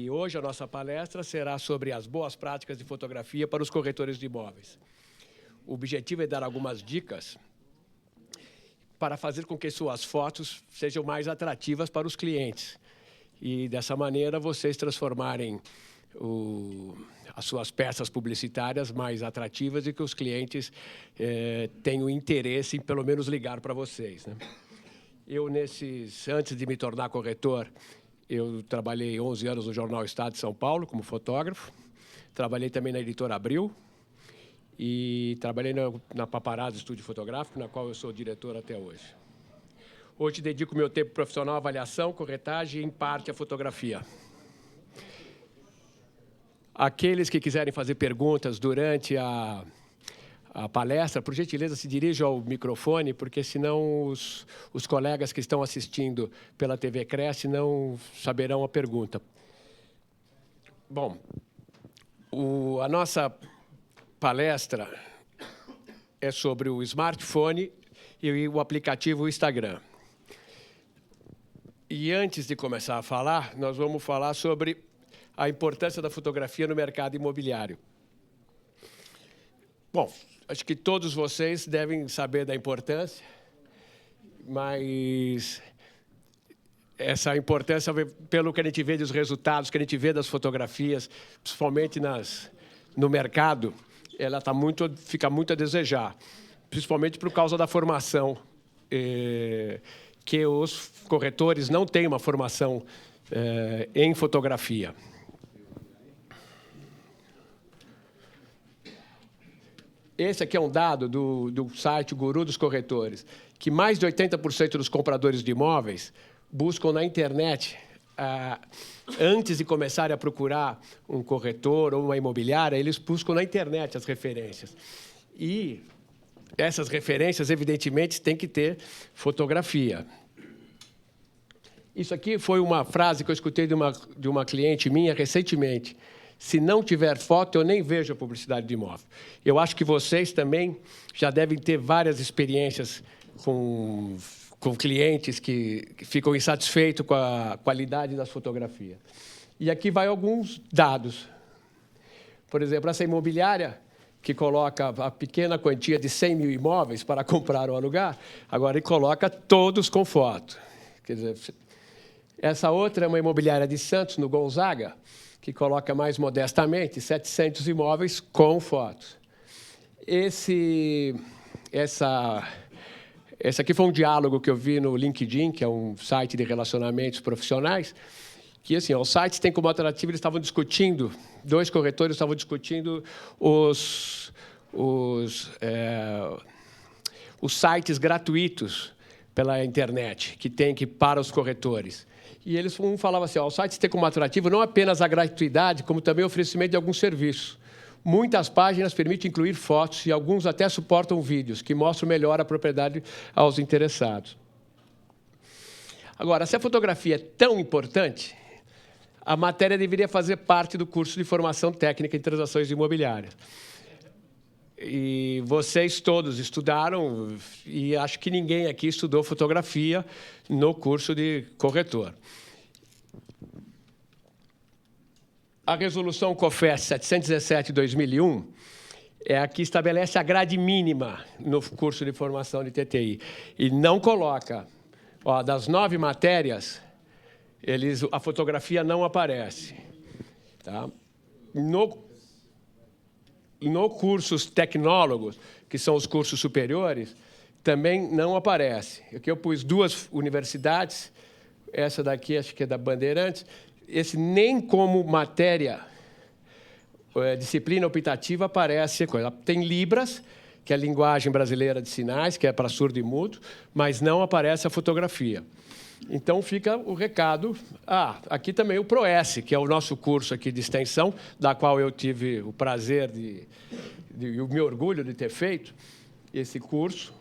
E hoje a nossa palestra será sobre as boas práticas de fotografia para os corretores de imóveis. O objetivo é dar algumas dicas para fazer com que suas fotos sejam mais atrativas para os clientes. E, dessa maneira, vocês transformarem as suas peças publicitárias mais atrativas e que os clientes tenham interesse em, pelo menos, ligar para vocês, né? Antes de me tornar corretor, eu trabalhei 11 anos no Jornal Estado de São Paulo como fotógrafo. Trabalhei também na Editora Abril e trabalhei na Paparazzi Estúdio Fotográfico, na qual eu sou diretor até hoje. Hoje dedico meu tempo profissional à avaliação, corretagem e, em parte, à fotografia. Aqueles que quiserem fazer perguntas durante a palestra, por gentileza, se dirijam ao microfone, porque senão os colegas que estão assistindo pela TV Cresce não saberão a pergunta. Bom, a nossa palestra é sobre o smartphone e o aplicativo Instagram. E antes de começar a falar, nós vamos falar sobre a importância da fotografia no mercado imobiliário. Bom, acho que todos vocês devem saber da importância, mas essa importância, pelo que a gente vê dos resultados, que a gente vê das fotografias, principalmente no mercado, ela fica muito a desejar, principalmente por causa da formação, que os corretores não têm uma formação em fotografia. Esse aqui é um dado do site Guru dos Corretores, que mais de 80% dos compradores de imóveis buscam na internet, antes de começarem a procurar um corretor ou uma imobiliária, eles buscam na internet as referências. E essas referências, evidentemente, têm que ter fotografia. Isso aqui foi uma frase que eu escutei de uma cliente minha recentemente. Se não tiver foto, eu nem vejo a publicidade de imóvel. Eu acho que vocês também já devem ter várias experiências com clientes que ficam insatisfeitos com a qualidade das fotografias. E aqui vai alguns dados. Por exemplo, essa imobiliária que coloca a pequena quantia de 100 mil imóveis para comprar ou alugar, agora ele coloca todos com foto. Quer dizer, essa outra é uma imobiliária de Santos, no Gonzaga, que coloca mais modestamente 700 imóveis com fotos. Esse aqui foi um diálogo que eu vi no LinkedIn, que é um site de relacionamentos profissionais, que, assim, os sites têm como atrativo, eles estavam discutindo, dois corretores estavam discutindo os sites gratuitos pela internet, que tem para os corretores. E eles falavam assim, os sites têm como atrativo não apenas a gratuidade, como também o oferecimento de alguns serviços. Muitas páginas permitem incluir fotos e alguns até suportam vídeos, que mostram melhor a propriedade aos interessados. Agora, se a fotografia é tão importante, a matéria deveria fazer parte do curso de formação técnica em transações imobiliárias. E vocês todos estudaram, e acho que ninguém aqui estudou fotografia no curso de corretor. A resolução COFES 717 de 2001 é a que estabelece a grade mínima no curso de formação de TTI. E não coloca, das 9 matérias, a fotografia não aparece. Tá? No cursos tecnólogos, que são os cursos superiores, também não aparece. Aqui eu pus 2 universidades, essa daqui acho que é da Bandeirantes, esse nem como matéria, disciplina optativa, aparece coisa. Tem Libras, que é a linguagem brasileira de sinais, que é para surdo e mudo, mas não aparece a fotografia. Então, fica o recado. Aqui também o ProS, que é o nosso curso aqui de extensão, da qual eu tive o prazer e o meu orgulho de ter feito esse curso,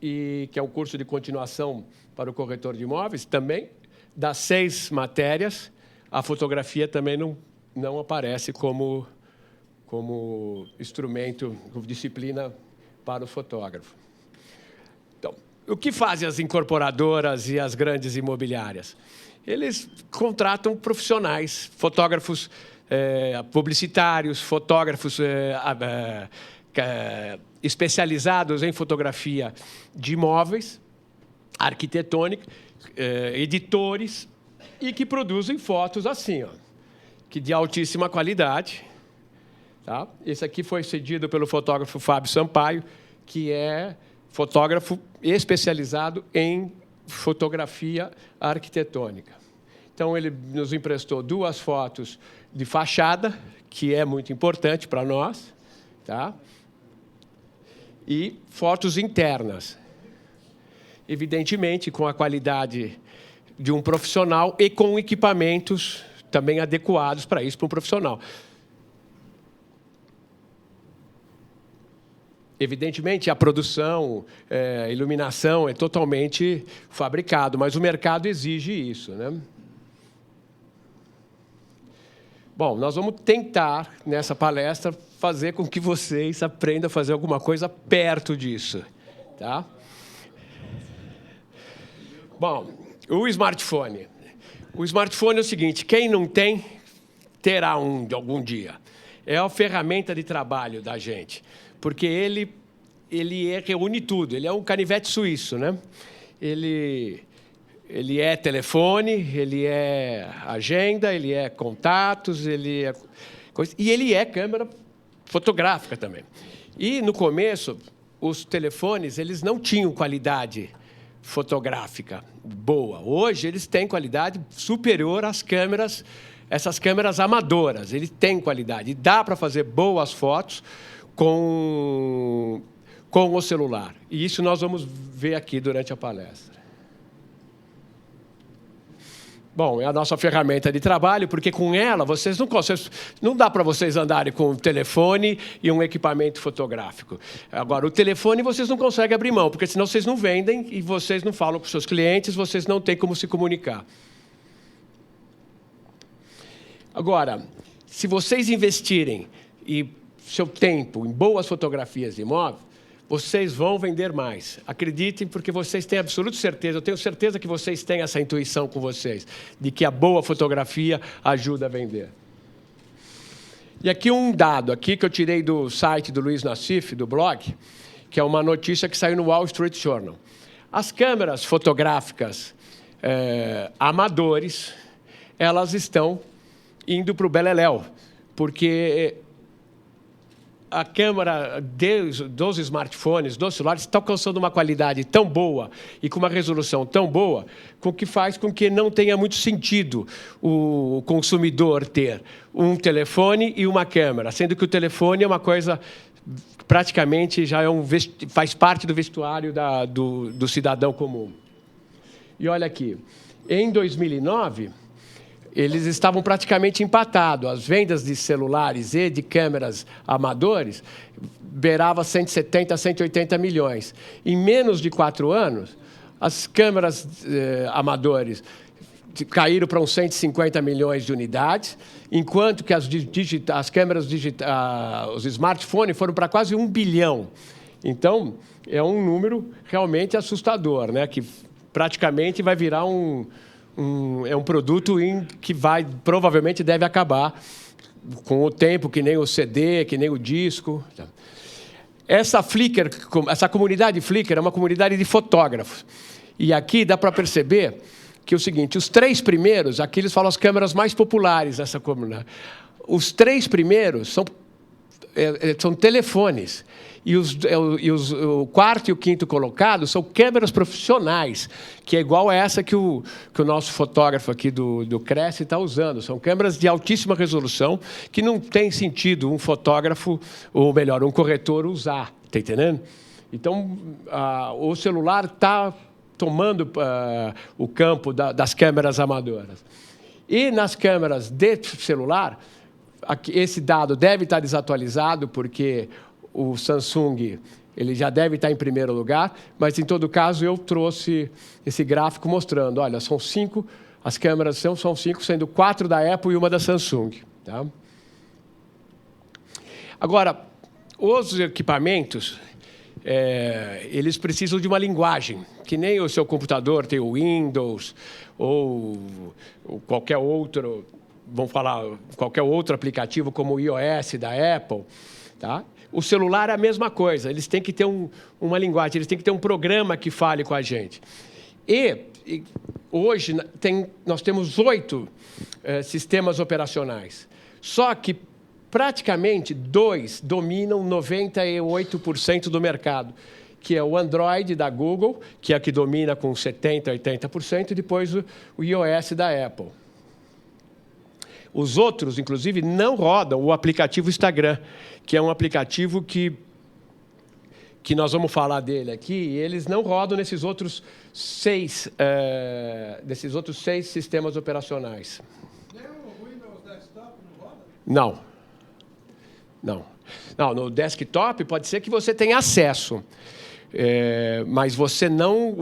e que é um curso de continuação para o corretor de imóveis, também, das 6 matérias, a fotografia também não aparece como instrumento, como disciplina para o fotógrafo. Então, o que fazem as incorporadoras e as grandes imobiliárias? eles contratam profissionais, fotógrafos publicitários, fotógrafos especializados em fotografia de imóveis, arquitetônica, editores, e que produzem fotos assim, ó, que de altíssima qualidade. Tá? Esse aqui foi cedido pelo fotógrafo Fábio Sampaio, que é fotógrafo especializado em fotografia arquitetônica. Então, ele nos emprestou 2 fotos de fachada, que é muito importante para nós, tá? E fotos internas, evidentemente com a qualidade de um profissional e com equipamentos também adequados para isso, para um profissional. Evidentemente, a produção, a iluminação é totalmente fabricado, mas o mercado exige isso, né? Bom, nós vamos tentar, nessa palestra, fazer com que vocês aprendam a fazer alguma coisa perto disso, tá? Bom, o smartphone. O smartphone é o seguinte, quem não tem, terá um algum dia. É a ferramenta de trabalho da gente, porque ele reúne tudo. Ele é um canivete suíço, né? Ele é telefone, ele é agenda, ele é contatos, ele é coisa, e ele é câmera fotográfica também. E, no começo, os telefones eles não tinham qualidade fotográfica boa. Hoje, eles têm qualidade superior às câmeras, essas câmeras amadoras. Ele tem qualidade. E dá para fazer boas fotos com o celular. E isso nós vamos ver aqui durante a palestra. Bom, é a nossa ferramenta de trabalho, porque com ela vocês não dá para vocês andarem com um telefone e um equipamento fotográfico. Agora, o telefone vocês não conseguem abrir mão, porque senão vocês não vendem e vocês não falam com os seus clientes, vocês não têm como se comunicar. Agora, se vocês investirem seu tempo em boas fotografias de imóvel, vocês vão vender mais. Acreditem, porque vocês têm absoluta certeza, eu tenho certeza que vocês têm essa intuição com vocês, de que a boa fotografia ajuda a vender. E aqui um dado aqui que eu tirei do site do Luiz Nassif, do blog, que é uma notícia que saiu no Wall Street Journal. As câmeras fotográficas amadores, elas estão indo para o beleléu, porque a câmera dos smartphones, dos celulares, está alcançando uma qualidade tão boa e com uma resolução tão boa, que faz com que não tenha muito sentido o consumidor ter um telefone e uma câmera, sendo que o telefone é uma coisa praticamente já faz parte do vestuário do cidadão comum. E olha aqui, em 2009... eles estavam praticamente empatados. As vendas de celulares e de câmeras amadores beirava 170 a 180 milhões. Em menos de 4 anos, as câmeras amadores caíram para uns 150 milhões de unidades, enquanto que as câmeras os smartphones foram para quase 1 bilhão. Então, é um número realmente assustador, né? Que praticamente vai virar é um produto que provavelmente deve acabar com o tempo, que nem o CD, que nem o disco. Essa comunidade Flickr é uma comunidade de fotógrafos. E aqui dá para perceber que é o seguinte, os 3 primeiros, aqui eles falam as câmeras mais populares dessa comunidade. Os 3 primeiros são telefones. E o 4º e o 5º colocado são câmeras profissionais, que é igual a essa que o nosso fotógrafo aqui do Cresce está usando. São câmeras de altíssima resolução que não tem sentido um fotógrafo, ou melhor, um corretor usar. Está entendendo? Então, o celular está tomando o campo das câmeras amadoras. E nas câmeras de celular, esse dado deve estar desatualizado, porque o Samsung ele já deve estar em primeiro lugar, mas, em todo caso, eu trouxe esse gráfico mostrando, olha, são 5, as câmeras são 5, sendo 4 da Apple e 1 da Samsung. Tá? Agora, os equipamentos, eles precisam de uma linguagem, que nem o seu computador tem o Windows ou qualquer outro, vamos falar, qualquer outro aplicativo como o iOS da Apple, tá? O celular é a mesma coisa, eles têm que ter uma linguagem, eles têm que ter um programa que fale com a gente. E hoje nós temos 8 sistemas operacionais, só que praticamente 2 dominam 98% do mercado, que é o Android da Google, que é a que domina com 70%, 80%, e depois o iOS da Apple. Os outros, inclusive, não rodam o aplicativo Instagram, que é um aplicativo que nós vamos falar dele aqui, e eles não rodam nesses outros 6 sistemas operacionais. Nem o Windows Desktop não roda? Não, no desktop pode ser que você tenha acesso, mas você não...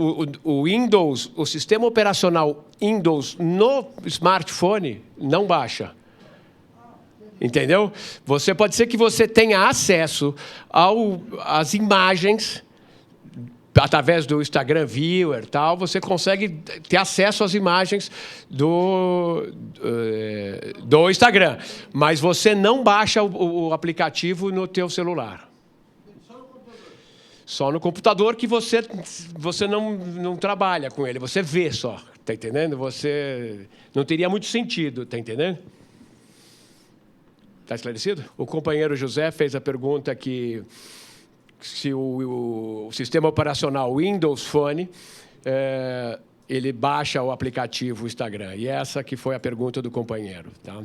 O Windows, o sistema operacional Windows no smartphone não baixa. Entendeu? Pode ser que você tenha acesso às imagens através do Instagram Viewer, tal, você consegue ter acesso às imagens do Instagram, mas você não baixa o aplicativo no teu celular. Só no computador que você não trabalha com ele, você vê só, tá entendendo? Você não teria muito sentido, tá entendendo? Está esclarecido? O companheiro José fez a pergunta que se o sistema operacional Windows Phone, ele baixa o aplicativo Instagram. E essa que foi a pergunta do companheiro. Tá?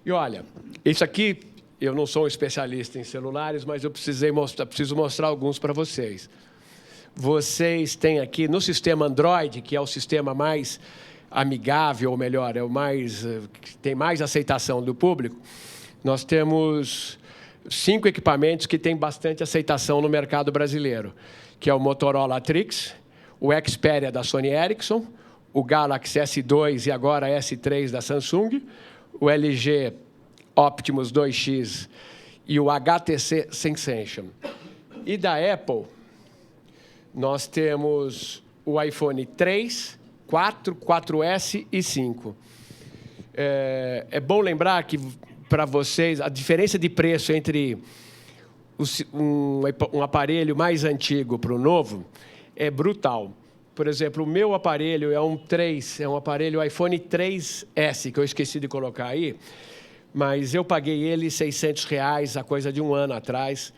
E olha, isso aqui, eu não sou um especialista em celulares, mas eu preciso mostrar alguns para vocês. Vocês têm aqui no sistema Android, que é o sistema mais amigável, ou melhor, que tem mais aceitação do público, nós temos 5 equipamentos que têm bastante aceitação no mercado brasileiro, que é o Motorola Trix, o Xperia da Sony Ericsson, o Galaxy S2 e agora S3 da Samsung, o LG Optimus 2X e o HTC Sensation. E da Apple, nós temos o iPhone 3, 4, 4S e 5. É bom lembrar que, para vocês, a diferença de preço entre um aparelho mais antigo para o novo é brutal. Por exemplo, o meu aparelho é um aparelho iPhone 3S, que eu esqueci de colocar aí, mas eu paguei ele R$600 há coisa de um ano atrás.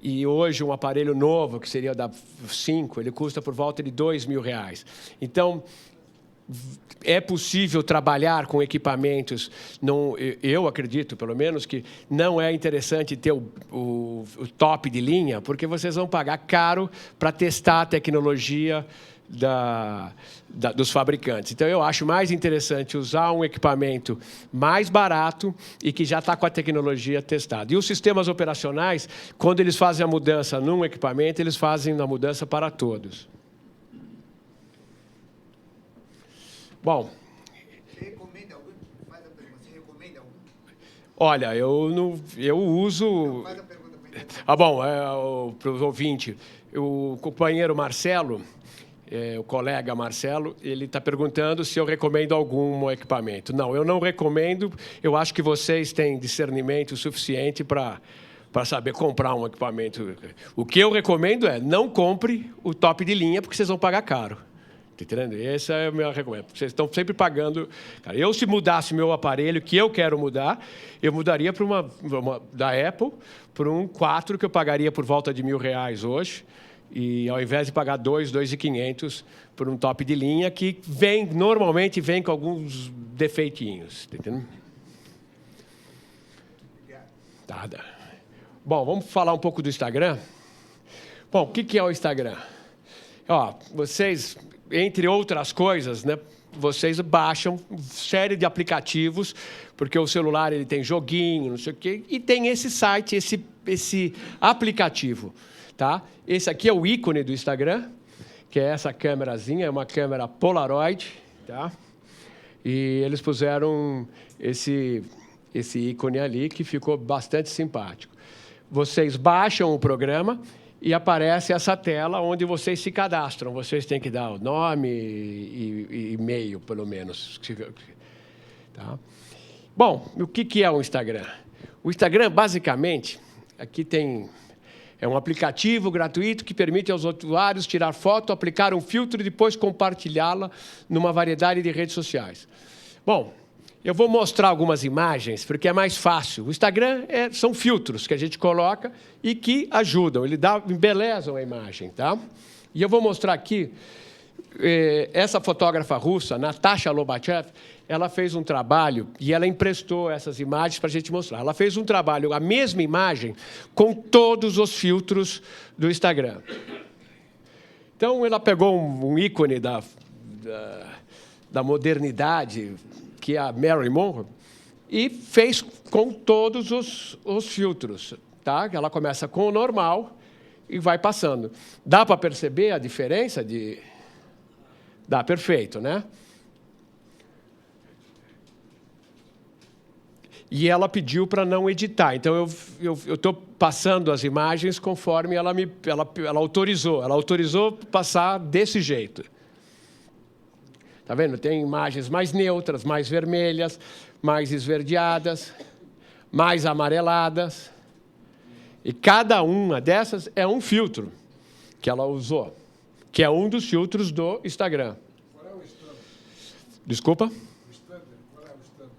E hoje um aparelho novo, que seria da 5, ele custa por volta de R$2.000. Então, é possível trabalhar com equipamentos, eu acredito, pelo menos, que não é interessante ter o top de linha, porque vocês vão pagar caro para testar a tecnologia dos fabricantes. Então, eu acho mais interessante usar um equipamento mais barato e que já está com a tecnologia testada. E os sistemas operacionais, quando eles fazem a mudança num equipamento, eles fazem a mudança para todos. Bom, você recomenda algum? Faz a pergunta. Você recomenda algum? Olha, eu uso... Faz a pergunta para ele. Bom, para os ouvintes, o companheiro Marcelo, o colega Marcelo, ele está perguntando se eu recomendo algum equipamento. Não, eu não recomendo. Eu acho que vocês têm discernimento suficiente para saber comprar um equipamento. O que eu recomendo é não compre o top de linha, porque vocês vão pagar caro. Tá entendendo? Essa é a minha recomendação. Vocês estão sempre pagando. Cara, se mudasse meu aparelho, que eu quero mudar, eu mudaria para uma da Apple, para um 4 que eu pagaria por volta de R$1.000 hoje, e ao invés de pagar 2.500 por um top de linha, que normalmente vem com alguns defeitinhos. Tá entendendo? Tá. Bom, vamos falar um pouco do Instagram. Bom, o que é o Instagram? Vocês, entre outras coisas, né, vocês baixam série de aplicativos, porque o celular ele tem joguinho, não sei o quê, e tem esse site, esse aplicativo. Tá? Esse aqui é o ícone do Instagram, que é essa câmerazinha, é uma câmera Polaroid. Tá? E eles puseram esse ícone ali, que ficou bastante simpático. vocês baixam o programa e aparece essa tela onde vocês se cadastram. Vocês têm que dar o nome e e-mail, pelo menos. Tá? Bom, o que é o Instagram? O Instagram, basicamente, aqui é um aplicativo gratuito que permite aos usuários tirar foto, aplicar um filtro e depois compartilhá-la numa variedade de redes sociais. Bom, eu vou mostrar algumas imagens, porque é mais fácil. O Instagram são filtros que a gente coloca e que ajudam, embelezam a imagem. Tá? E eu vou mostrar aqui, essa fotógrafa russa, Natasha Lobachev, ela fez um trabalho e ela emprestou essas imagens para a gente mostrar. Ela fez um trabalho, a mesma imagem, com todos os filtros do Instagram. Então, ela pegou um ícone da modernidade, que é a Marilyn Monroe, e fez com todos os filtros. Tá? Ela começa com o normal e vai passando. Dá para perceber a diferença de... Dá, perfeito, né? E ela pediu para não editar. Então, eu estou passando as imagens conforme ela autorizou. Ela autorizou passar desse jeito. Está vendo? Tem imagens mais neutras, mais vermelhas, mais esverdeadas, mais amareladas. E cada uma dessas é um filtro que ela usou, que é um dos filtros do Instagram. Qual é o standard? Desculpa? O standard, qual é o standard?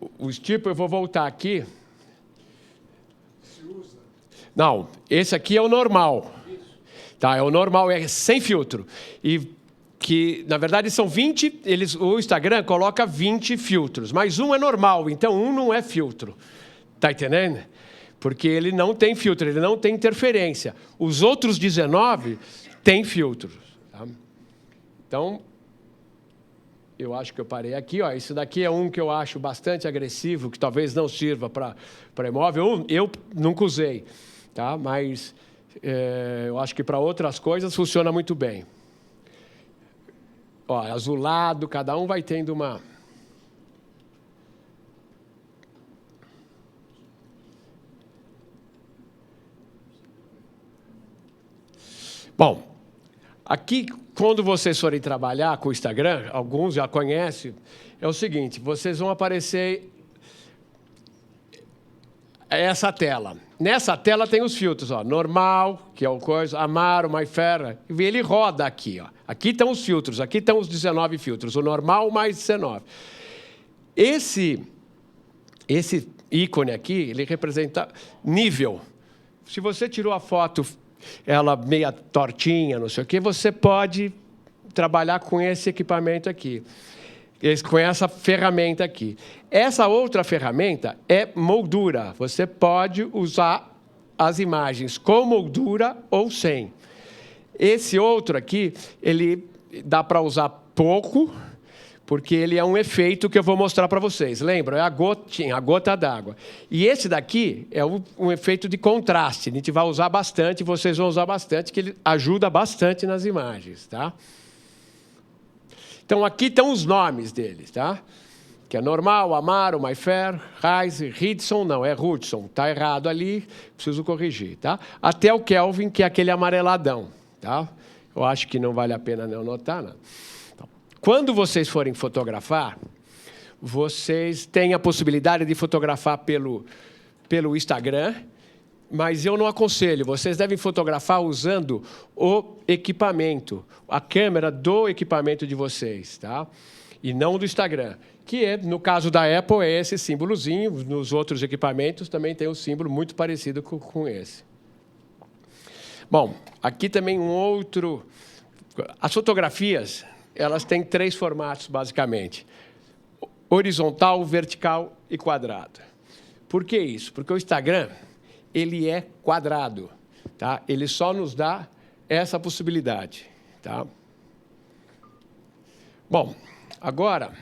O tipo Os tipos, eu vou voltar aqui. se usa? Não, esse aqui é o normal. Tá, é o normal, é sem filtro. E que, na verdade, são 20... o Instagram coloca 20 filtros, mas um é normal, então um não é filtro. Está entendendo? Porque ele não tem filtro, ele não tem interferência. Os outros 19 têm filtros. Tá? Então, eu acho que eu parei aqui. Ó, esse daqui é um que eu acho bastante agressivo, que talvez não sirva para imóvel. Eu nunca usei, tá? Mas eu acho que para outras coisas funciona muito bem. Ó, azulado, cada um vai tendo uma... Bom, aqui, quando vocês forem trabalhar com o Instagram, alguns já conhecem, é o seguinte, vocês vão aparecer essa tela. Nessa tela tem os filtros, ó, normal, que é o coisa, Amaro, MyFair, e ele roda aqui, ó. Aqui estão os filtros, aqui estão os 19 filtros, o normal mais 19. Esse ícone aqui, ele representa nível. Se você tirou a foto, ela meia tortinha, não sei o quê, você pode trabalhar com esse equipamento aqui, com essa ferramenta aqui. Essa outra ferramenta é moldura. Você pode usar as imagens com moldura ou sem. Esse outro aqui, ele dá para usar pouco, porque ele é um efeito que eu vou mostrar para vocês. Lembra? É a gotinha, a gota d'água. E esse daqui é um efeito de contraste. A gente vai usar bastante, vocês vão usar bastante, que ele ajuda bastante nas imagens, tá? Então, aqui estão os nomes deles, tá? Que é normal, Amaro, MyFair, Rise, Hudson, não, é Hudson. Está errado ali, preciso corrigir, tá? Até o Kelvin, que é aquele amareladão, tá? Eu acho que não vale a pena não notar, não. Quando vocês forem fotografar, vocês têm a possibilidade de fotografar pelo Instagram, mas eu não aconselho. Vocês devem fotografar usando o equipamento, a câmera do equipamento de vocês, tá? E não do Instagram, que é, no caso da Apple, é esse símbolozinho. Nos outros equipamentos também tem um símbolo muito parecido com esse. Bom, aqui também um outro... As fotografias, elas têm 3 formatos, basicamente. Horizontal, vertical e quadrado. Por que isso? Porque o Instagram, ele é quadrado, tá? Ele só nos dá essa possibilidade, tá? Bom, agora,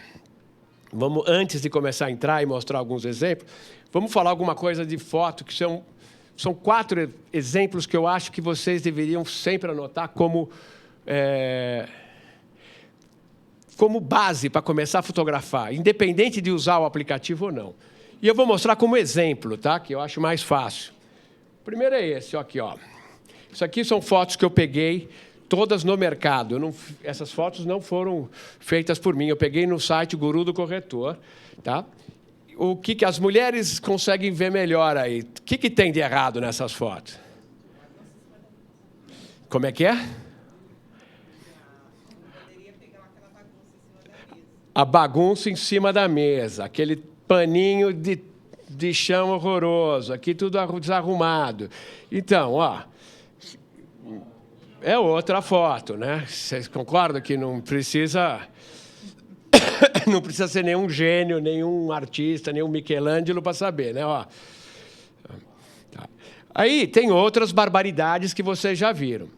antes de começar a entrar e mostrar alguns exemplos, vamos falar alguma coisa de foto, que são 4 exemplos que eu acho que vocês deveriam sempre anotar como base para começar a fotografar, independente de usar o aplicativo ou não. E eu vou mostrar como exemplo, tá? Que eu acho mais fácil. primeiro é esse, aqui, ó. Isso aqui são fotos que eu peguei, todas no mercado. Essas fotos não foram feitas por mim. Eu peguei no site Guru do Corretor, tá? O que as mulheres conseguem ver melhor aí? O que tem de errado nessas fotos? Como é que é? A bagunça em cima da mesa, aquele paninho de chão horroroso, aqui tudo desarrumado. Então, ó, é outra foto, né? Vocês concordam que não precisa ser nenhum gênio, nenhum artista, nenhum Michelangelo para saber, né? Ó. Tá. Aí tem outras barbaridades que vocês já viram.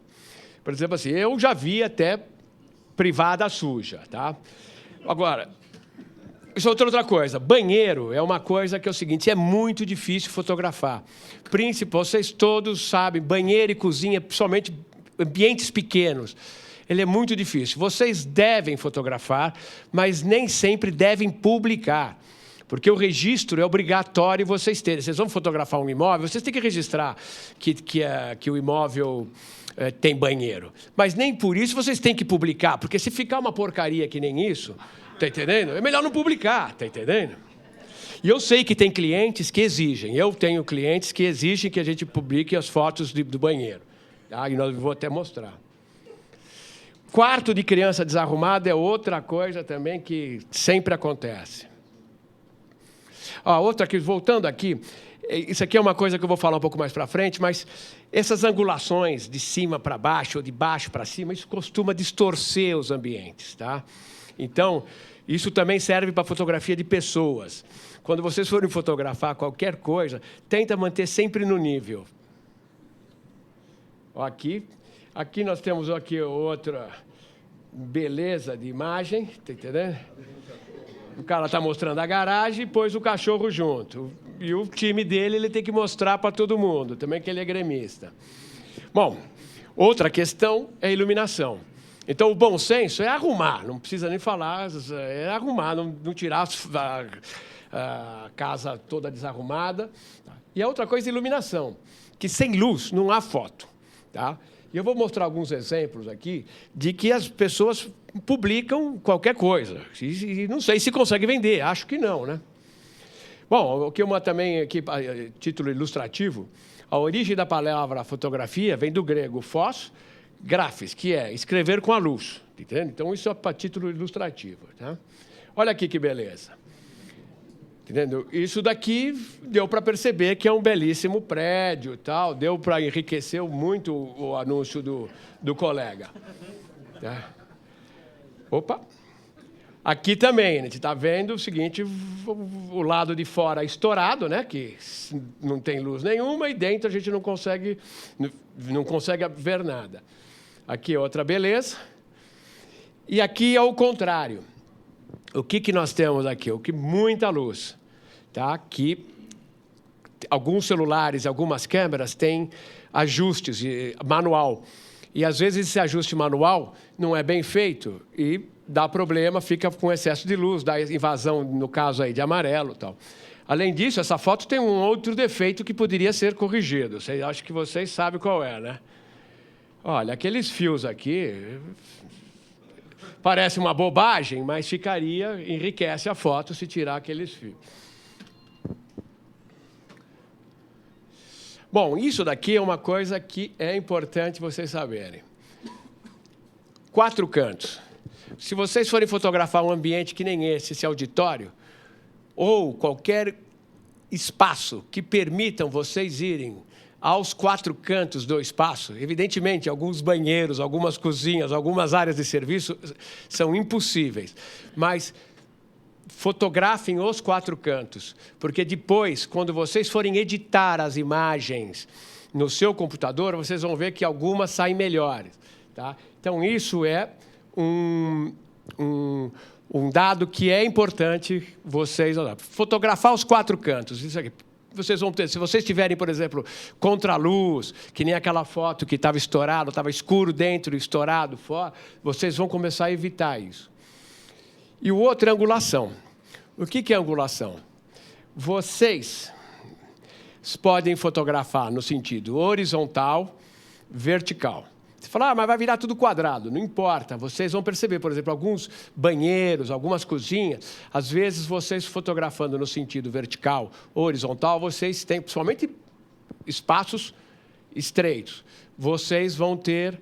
Por exemplo, assim, eu já vi até privada suja, tá? Agora, isso é outra coisa. Banheiro é uma coisa que é o seguinte, é muito difícil fotografar. Vocês todos sabem, banheiro e cozinha, principalmente ambientes pequenos, ele é muito difícil. Vocês devem fotografar, mas nem sempre devem publicar, porque o registro é obrigatório vocês terem. Vocês vão fotografar um imóvel, vocês têm que registrar que o imóvel tem banheiro. Mas nem por isso vocês têm que publicar, porque se ficar uma porcaria que nem isso, tá entendendo? É melhor não publicar, tá entendendo? E eu sei que tem clientes que exigem. Eu tenho clientes que exigem que a gente publique as fotos do banheiro. Tá? E nós vou até mostrar. Quarto de criança desarrumada é outra coisa também que sempre acontece. Outra aqui, voltando aqui, isso aqui é uma coisa que eu vou falar um pouco mais para frente, mas essas angulações de cima para baixo ou de baixo para cima, isso costuma distorcer os ambientes, tá? Então, isso também serve para fotografia de pessoas. Quando vocês forem fotografar qualquer coisa, tenta manter sempre no nível. Aqui nós temos aqui outra beleza de imagem, tá entendendo? O cara está mostrando a garagem e pôs o cachorro junto. E o time dele ele tem que mostrar para todo mundo, também que ele é gremista. Bom, outra questão é a iluminação. Então, o bom senso é arrumar, não precisa nem falar, é arrumar, não tirar a casa toda desarrumada. E a outra coisa é a iluminação, que sem luz não há foto. Tá? E eu vou mostrar alguns exemplos aqui de que as pessoas publicam qualquer coisa. E não sei se consegue vender, acho que não, né? Bom, aqui também, aqui, título ilustrativo, a origem da palavra fotografia vem do grego phos, grafes, que é escrever com a luz. Entende? Então, isso é para título ilustrativo. Tá? Olha aqui que beleza. Entendendo? Isso daqui deu para perceber que é um belíssimo prédio, tal, deu para enriquecer muito o anúncio do colega. Tá? Opa! Aqui também, a gente está vendo o seguinte, o lado de fora estourado, né, que não tem luz nenhuma, e dentro a gente não consegue ver nada. Aqui é outra beleza. E aqui é o contrário. O que nós temos aqui? Muita luz. Tá? Aqui, alguns celulares, algumas câmeras têm ajustes manual. E, às vezes, esse ajuste manual não é bem feito e dá problema, fica com excesso de luz, dá invasão, no caso aí, de amarelo e tal. Além disso, essa foto tem um outro defeito que poderia ser corrigido. Acho que vocês sabem qual é, né? Olha, aqueles fios aqui... Parece uma bobagem, mas enriquece a foto se tirar aqueles fios. Bom, isso daqui é uma coisa que é importante vocês saberem. 4 cantos. Se vocês forem fotografar um ambiente que nem esse auditório, ou qualquer espaço que permitam vocês irem aos 4 cantos do espaço, evidentemente, alguns banheiros, algumas cozinhas, algumas áreas de serviço são impossíveis, mas fotografem os 4 cantos, porque depois, quando vocês forem editar as imagens no seu computador, vocês vão ver que algumas saem melhores. Tá? Então, isso é um dado que é importante vocês fotografar os 4 cantos. Isso aqui. Vocês vão ter, se vocês tiverem, por exemplo, contraluz, que nem aquela foto que estava estourado, estava escuro dentro e estourado fora, vocês vão começar a evitar isso. E o outro é angulação. O que é angulação? Vocês podem fotografar no sentido horizontal, vertical. Você fala, mas vai virar tudo quadrado. Não importa. Vocês vão perceber, por exemplo, alguns banheiros, algumas cozinhas, às vezes vocês fotografando no sentido vertical, horizontal, vocês têm, principalmente espaços estreitos, vocês vão ter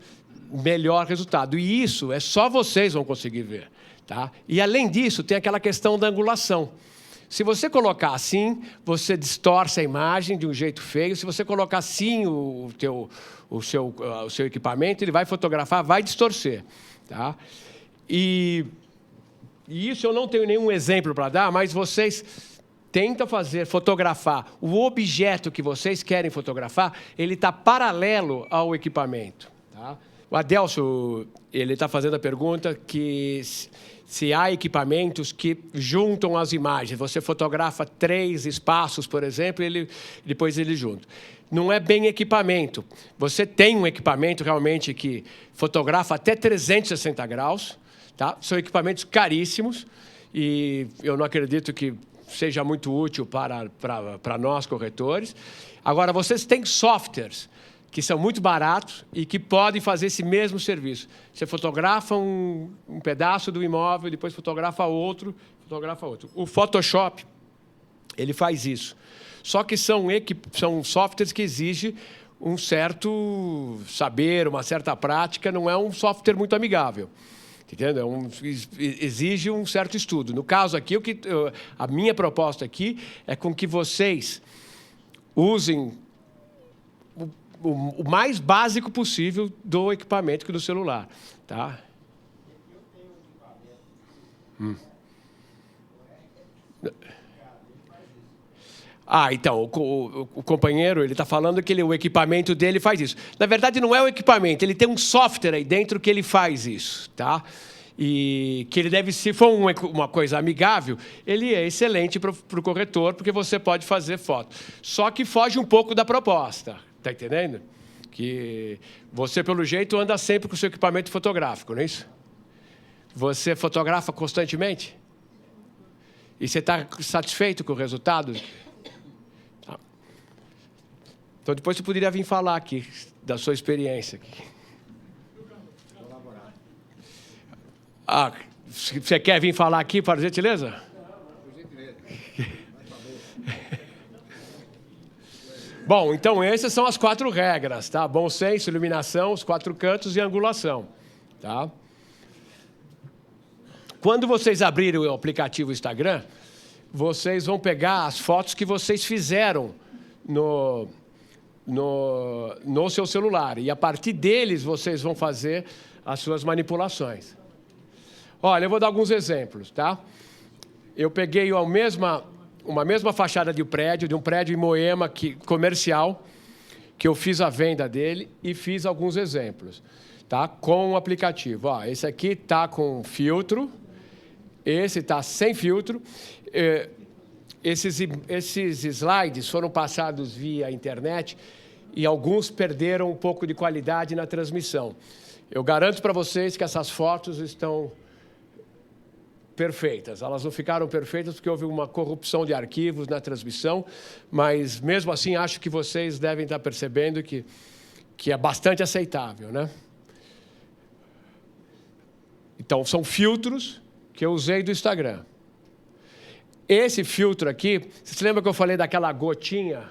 melhor resultado. E isso é só vocês vão conseguir ver. Tá? E, além disso, tem aquela questão da angulação. Se você colocar assim, você distorce a imagem de um jeito feio. Se você colocar assim o seu equipamento, ele vai fotografar, vai distorcer. Tá? E isso eu não tenho nenhum exemplo para dar, mas vocês tentam fotografar o objeto que vocês querem fotografar, ele está paralelo ao equipamento. Tá? O Adelso, ele está fazendo a pergunta que se há equipamentos que juntam as imagens. Você fotografa 3 espaços, por exemplo, e depois ele junta. Não é bem equipamento. Você tem um equipamento realmente que fotografa até 360 graus. Tá? São equipamentos caríssimos e eu não acredito que seja muito útil para nós, corretores. Agora, vocês têm softwares que são muito baratos e que podem fazer esse mesmo serviço. Você fotografa um pedaço do imóvel, depois fotografa outro. O Photoshop, ele faz isso. Só que são softwares que exigem um certo saber, uma certa prática, não é um software muito amigável. Entendeu? Exige um certo estudo. No caso aqui, a minha proposta aqui é com que vocês usem o mais básico possível do equipamento que do celular. Tá? Então, o companheiro ele está falando que o equipamento dele faz isso. Na verdade, não é o equipamento, ele tem um software aí dentro que ele faz isso. Tá? E que ele deve, se for uma coisa amigável, ele é excelente para o corretor, porque você pode fazer foto. Só que foge um pouco da proposta. Está entendendo? Que você, pelo jeito, anda sempre com o seu equipamento fotográfico, não é isso? Você fotografa constantemente? E você está satisfeito com o resultado? Tá. Então, depois você poderia vir falar aqui da sua experiência. Você quer vir falar aqui, por gentileza? Por gentileza. Bom, então essas são as 4 regras, tá? Bom senso, iluminação, os 4 cantos e angulação, tá? Quando vocês abrirem o aplicativo Instagram, vocês vão pegar as fotos que vocês fizeram no seu celular e a partir deles vocês vão fazer as suas manipulações. Olha, eu vou dar alguns exemplos, tá? Eu peguei uma mesma fachada de um prédio em Moema, comercial, que eu fiz a venda dele e fiz alguns exemplos, tá? Com o aplicativo. Esse aqui está com filtro, esse está sem filtro. Esses slides foram passados via internet e alguns perderam um pouco de qualidade na transmissão. Eu garanto para vocês que essas fotos estão perfeitas. Elas não ficaram perfeitas porque houve uma corrupção de arquivos na transmissão, mas, mesmo assim, acho que vocês devem estar percebendo que é bastante aceitável, né? Então, são filtros que eu usei do Instagram. Esse filtro aqui, você se lembra que eu falei daquela gotinha?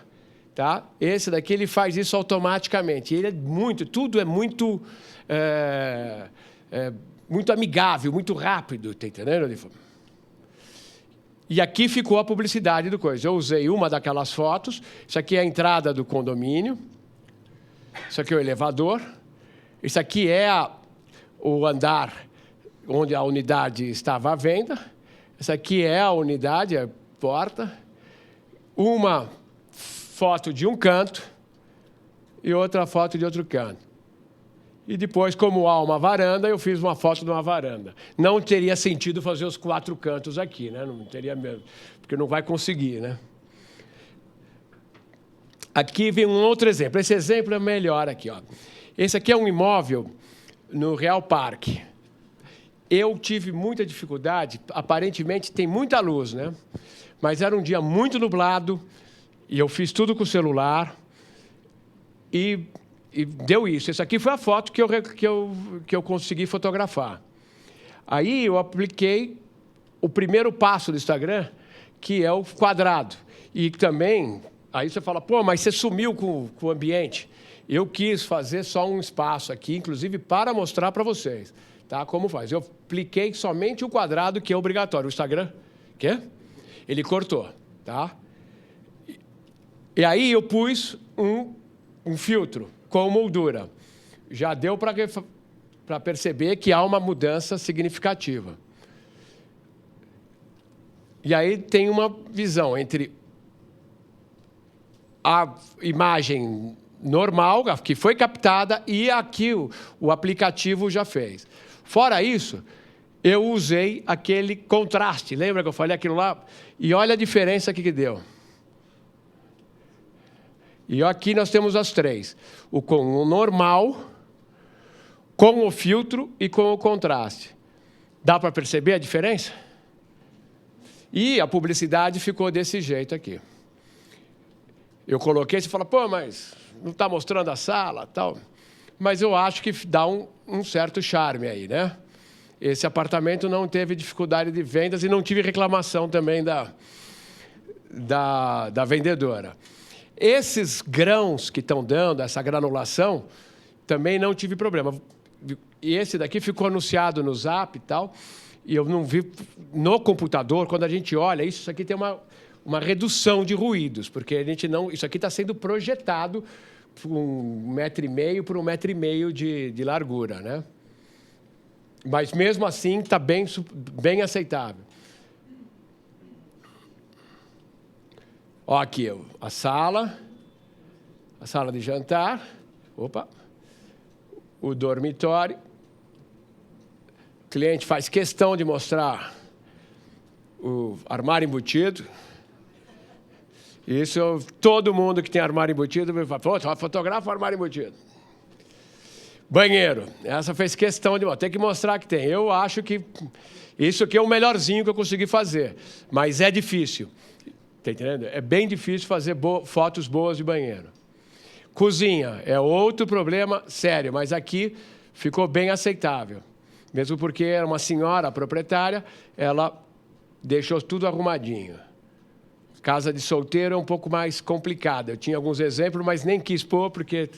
Tá? Esse daqui, ele faz isso automaticamente. Ele tudo é muito... muito amigável, muito rápido, tá entendendo? E aqui ficou a publicidade do coisa. Eu usei uma daquelas fotos. Isso aqui é a entrada do condomínio. Isso aqui é o elevador. Isso aqui é o andar onde a unidade estava à venda. Isso aqui é a unidade, a porta. Uma foto de um canto e outra foto de outro canto. E depois, como há uma varanda, eu fiz uma foto de uma varanda. Não teria sentido fazer os 4 cantos aqui, né? Não teria mesmo, porque não vai conseguir, né? Aqui vem um outro exemplo. Esse exemplo é melhor aqui, ó. Esse aqui é um imóvel no Real Parque. Eu tive muita dificuldade, aparentemente tem muita luz, né? Mas era um dia muito nublado E eu fiz tudo com o celular e deu isso. Essa aqui foi a foto que eu consegui fotografar. Aí eu apliquei o primeiro passo do Instagram, que é o quadrado. E também, aí você fala, pô, mas você sumiu com o ambiente. Eu quis fazer só um espaço aqui, inclusive para mostrar para vocês, tá? Como faz. Eu apliquei somente o quadrado, que é obrigatório. O Instagram, quê? Ele cortou, tá? E aí eu pus um filtro com moldura. Já deu para perceber que há uma mudança significativa. E aí tem uma visão entre a imagem normal, que foi captada, e aqui o aplicativo já fez. Fora isso, eu usei aquele contraste. Lembra que eu falei aquilo lá? E olha a diferença que deu. E aqui nós temos as três. Com o normal, com o filtro e com o contraste. Dá para perceber a diferença? E a publicidade ficou desse jeito aqui. Eu coloquei, você fala, pô, mas não está mostrando a sala, tal. Mas eu acho que dá um certo charme aí, né? Esse apartamento não teve dificuldade de vendas e não tive reclamação também da vendedora. Esses grãos que estão dando, essa granulação, também não tive problema. E esse daqui ficou anunciado no Zap e tal, e eu não vi no computador. Quando a gente olha isso aqui tem uma redução de ruídos, porque a gente não, isso aqui está sendo projetado por 1,5 m por 1,5 m de largura, né? Mas mesmo assim está bem aceitável. Ó, aqui a sala de jantar, o dormitório. O cliente faz questão de mostrar o armário embutido. Isso, todo mundo que tem armário embutido vai falar, pô, fotografa o armário embutido. Banheiro, essa fez questão de... Tem que mostrar que tem. Eu acho que isso aqui é o melhorzinho que eu consegui fazer, mas é difícil. Está entendendo? É bem difícil fazer fotos boas de banheiro. Cozinha é outro problema sério, mas aqui ficou bem aceitável. Mesmo porque era uma senhora proprietária, ela deixou tudo arrumadinho. Casa de solteiro é um pouco mais complicada. Eu tinha alguns exemplos, mas nem quis pôr, porque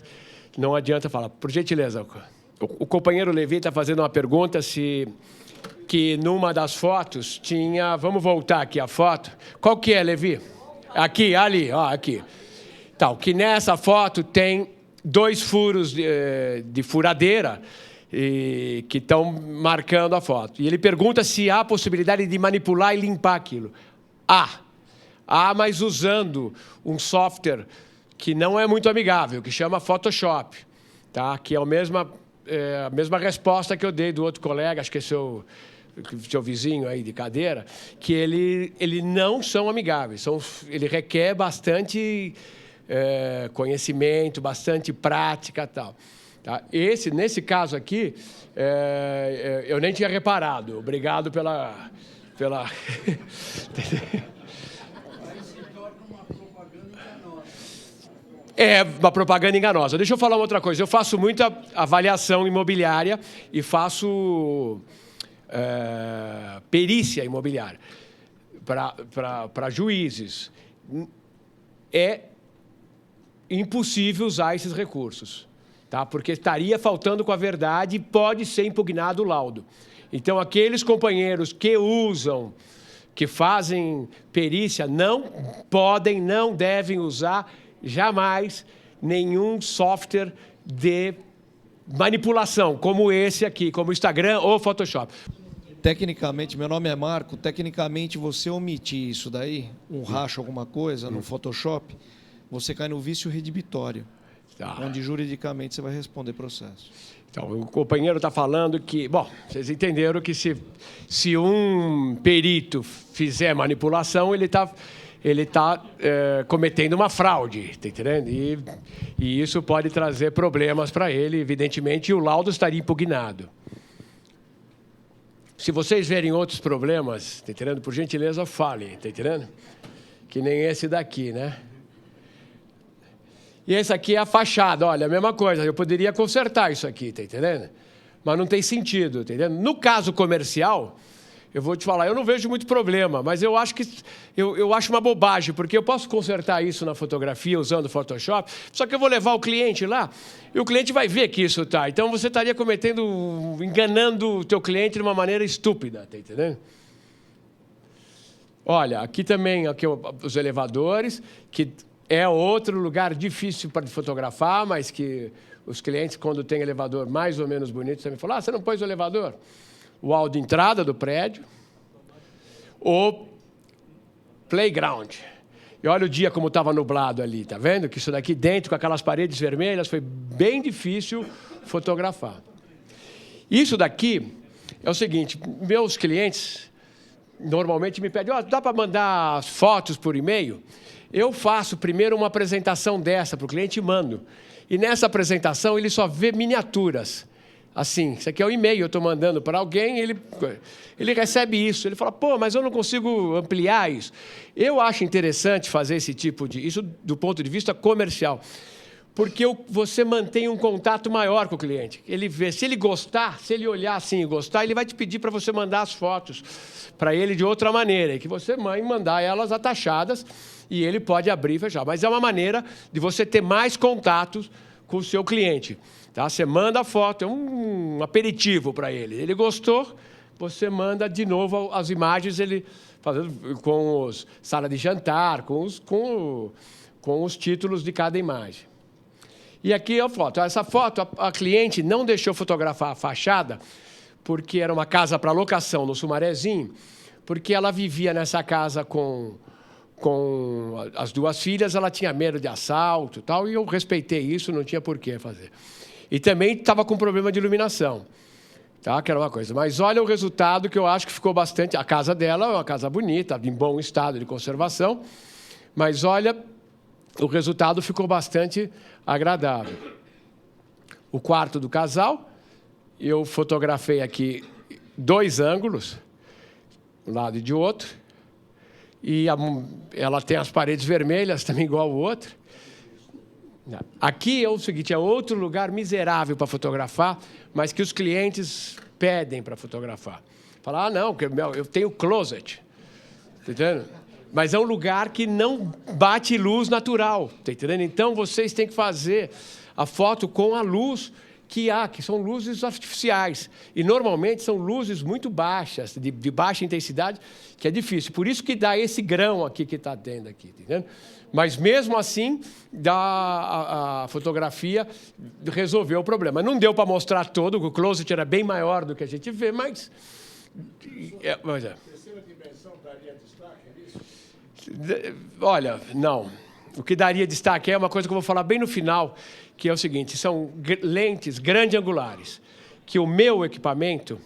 não adianta falar. Por gentileza, o companheiro Levi está fazendo uma pergunta que numa das fotos tinha... Vamos voltar aqui a foto. Qual que é, Levi? Aqui, ali, ó, aqui. Então, que nessa foto tem 2 furos de furadeira que estão marcando a foto. E ele pergunta se há possibilidade de manipular e limpar aquilo. Há, mas usando um software que não é muito amigável, que chama Photoshop, tá? Que é a mesma resposta que eu dei do outro colega, acho que é seu vizinho aí de cadeira, que ele não são amigáveis. Ele requer bastante conhecimento, bastante prática e tal. Tá? Nesse caso aqui, eu nem tinha reparado. Obrigado pela... É uma propaganda enganosa. Deixa eu falar uma outra coisa. Eu faço muita avaliação imobiliária e faço perícia imobiliária para juízes. É impossível usar esses recursos, tá? Porque estaria faltando com a verdade e pode ser impugnado o laudo. Então, aqueles companheiros que usam, que fazem perícia, não podem, não devem usar jamais nenhum software de manipulação, como esse aqui, como o Instagram ou Photoshop. Tecnicamente, meu nome é Marco, tecnicamente você omitir isso daí, um racho, alguma coisa, no Photoshop, você cai no vício redibitório, onde juridicamente você vai responder processo. Então, o companheiro está falando que... Bom, vocês entenderam que se um perito fizer manipulação, ele está cometendo uma fraude, está entendendo? E isso pode trazer problemas para ele, evidentemente, e o laudo estaria impugnado. Se vocês verem outros problemas, está entendendo? Por gentileza, falem, está entendendo? Que nem esse daqui, né? E esse aqui é a fachada. Olha, a mesma coisa. Eu poderia consertar isso aqui, tá entendendo? Mas não tem sentido, tá entendendo? No caso comercial, eu vou te falar, eu não vejo muito problema, mas eu acho que eu acho uma bobagem, porque eu posso consertar isso na fotografia usando o Photoshop, só que eu vou levar o cliente lá e o cliente vai ver que isso tá. Então você estaria enganando o teu cliente de uma maneira estúpida, tá entendendo? Olha, aqui também os elevadores, que é outro lugar difícil para fotografar, mas que os clientes, quando tem elevador mais ou menos bonito, também falam, você não pôs o elevador? O hall de entrada do prédio, o playground. E olha o dia como estava nublado ali, tá vendo? Que isso daqui dentro, com aquelas paredes vermelhas, foi bem difícil fotografar. Isso daqui é o seguinte, meus clientes normalmente me pedem, dá para mandar fotos por e-mail? Eu faço primeiro uma apresentação dessa para o cliente e mando. E nessa apresentação ele só vê miniaturas. Assim, isso aqui é o e-mail, eu estou mandando para alguém, ele recebe isso. Ele fala, mas eu não consigo ampliar isso. Eu acho interessante fazer esse tipo de... Isso do ponto de vista comercial. Porque você mantém um contato maior com o cliente. Ele vê, se ele gostar, se ele olhar assim e gostar, ele vai te pedir para você mandar as fotos para ele de outra maneira. E que você mandar elas atachadas e ele pode abrir e fechar. Mas é uma maneira de você ter mais contatos com o seu cliente. Tá? Você manda a foto, é um aperitivo para ele. Ele gostou, você manda de novo as imagens, ele fazendo com os sala de jantar, com os títulos de cada imagem. E aqui é a foto. Essa foto, a cliente não deixou fotografar a fachada, porque era uma casa para locação no Sumarezinho, porque ela vivia nessa casa com as duas filhas, ela tinha medo de assalto e tal, e eu respeitei isso, não tinha por que fazer. E também estava com problema de iluminação, tá? Que era uma coisa. Mas olha o resultado que eu acho que ficou bastante... A casa dela é uma casa bonita, em bom estado de conservação, mas olha, o resultado ficou bastante agradável. O quarto do casal, eu fotografei aqui 2 ângulos, um lado e de outro, e ela tem as paredes vermelhas, também igual o outro. Aqui é o seguinte, é outro lugar miserável para fotografar, mas que os clientes pedem para fotografar. Falar, não, eu tenho closet, tá entendendo? Mas é um lugar que não bate luz natural, tá entendendo? Então, vocês têm que fazer a foto com a luz que são luzes artificiais. E, normalmente, são luzes muito baixas, de baixa intensidade, que é difícil. Por isso que dá esse grão aqui que está tendo aqui, tá entendendo? Mas, mesmo assim, a fotografia resolveu o problema. Não deu para mostrar todo, o closet era bem maior do que a gente vê, mas... Terceira dimensão daria destaque, é isso? Olha, não. O que daria destaque é uma coisa que eu vou falar bem no final, que é o seguinte, são lentes grande angulares, que o meu equipamento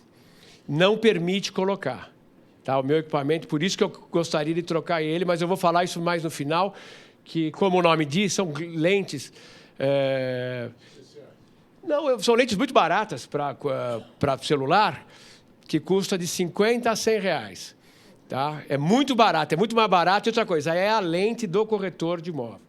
não permite colocar. Tá? O meu equipamento, por isso que eu gostaria de trocar ele, mas eu vou falar isso mais no final, que, como o nome diz, são lentes... Não, são lentes muito baratas para celular, que custa de 50 a 100 reais. Tá? É muito barato, é muito mais barato. E outra coisa, é a lente do corretor de imóvel.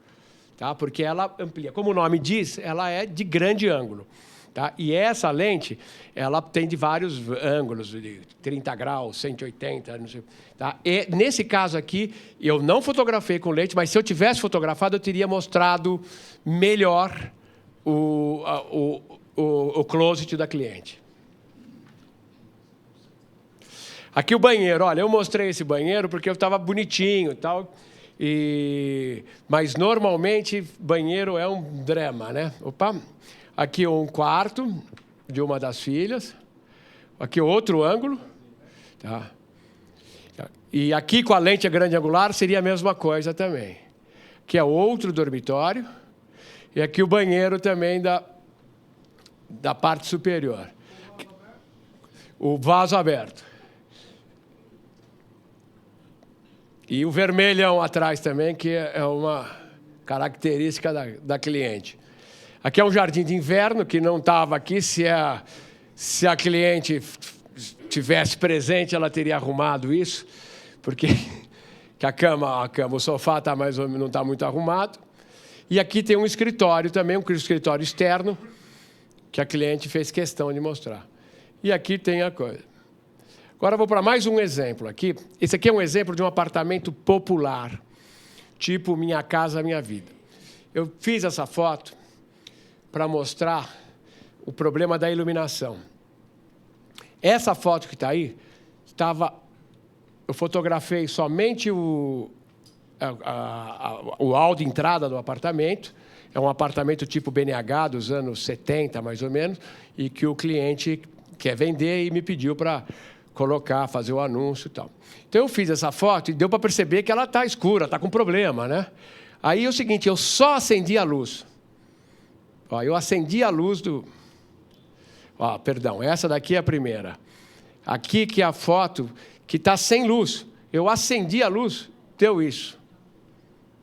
Tá? Porque ela amplia. Como o nome diz, ela é de grande ângulo. Tá? E essa lente, ela tem de vários ângulos, de 30 graus, 180, não sei. Tá? E, nesse caso aqui, eu não fotografei com lente, mas se eu tivesse fotografado, eu teria mostrado melhor o closet da cliente. Aqui o banheiro. Olha, eu mostrei esse banheiro porque eu estava bonitinho e tal. Mas, normalmente, banheiro é um drama, né? Opa! Aqui um quarto de uma das filhas. Aqui outro ângulo. Tá? E aqui, com a lente grande angular, seria a mesma coisa também. Aqui é outro dormitório. E aqui o banheiro também da parte superior. O vaso aberto. E o vermelhão atrás também, que é uma característica da cliente. Aqui é um jardim de inverno, que não estava aqui. Se a cliente tivesse presente, ela teria arrumado isso, porque que o sofá tá mais ou menos, não está muito arrumado. E aqui tem um escritório também, um escritório externo, que a cliente fez questão de mostrar. E aqui tem a coisa. Agora, eu vou para mais um exemplo aqui. Esse aqui é um exemplo de um apartamento popular, tipo Minha Casa Minha Vida. Eu fiz essa foto para mostrar o problema da iluminação. Essa foto que está aí, eu fotografei somente o hall de entrada do apartamento. É um apartamento tipo BNH dos anos 70, mais ou menos, e que o cliente quer vender e me pediu para colocar, fazer o anúncio e tal. Então, eu fiz essa foto e deu para perceber que ela está escura, está com problema, né? Aí é o seguinte, eu só acendi a luz. Ó, eu acendi a luz do... Ó, perdão, essa daqui é a primeira. Aqui que é a foto que está sem luz. Eu acendi a luz, deu isso.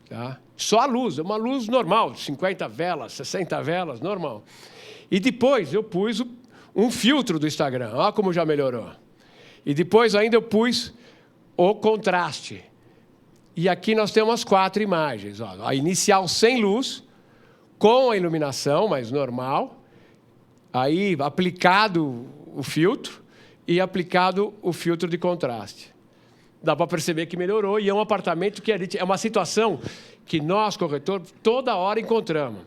Tá? Só a luz, é uma luz normal, 50 velas, 60 velas, normal. E depois eu pus um filtro do Instagram, olha como já melhorou. E depois ainda eu pus o contraste. E aqui nós temos 4 imagens. Ó. A inicial sem luz, com a iluminação, mas normal. Aí aplicado o filtro e aplicado o filtro de contraste. Dá para perceber que melhorou. E é um apartamento que é uma situação que nós, corretor, toda hora encontramos.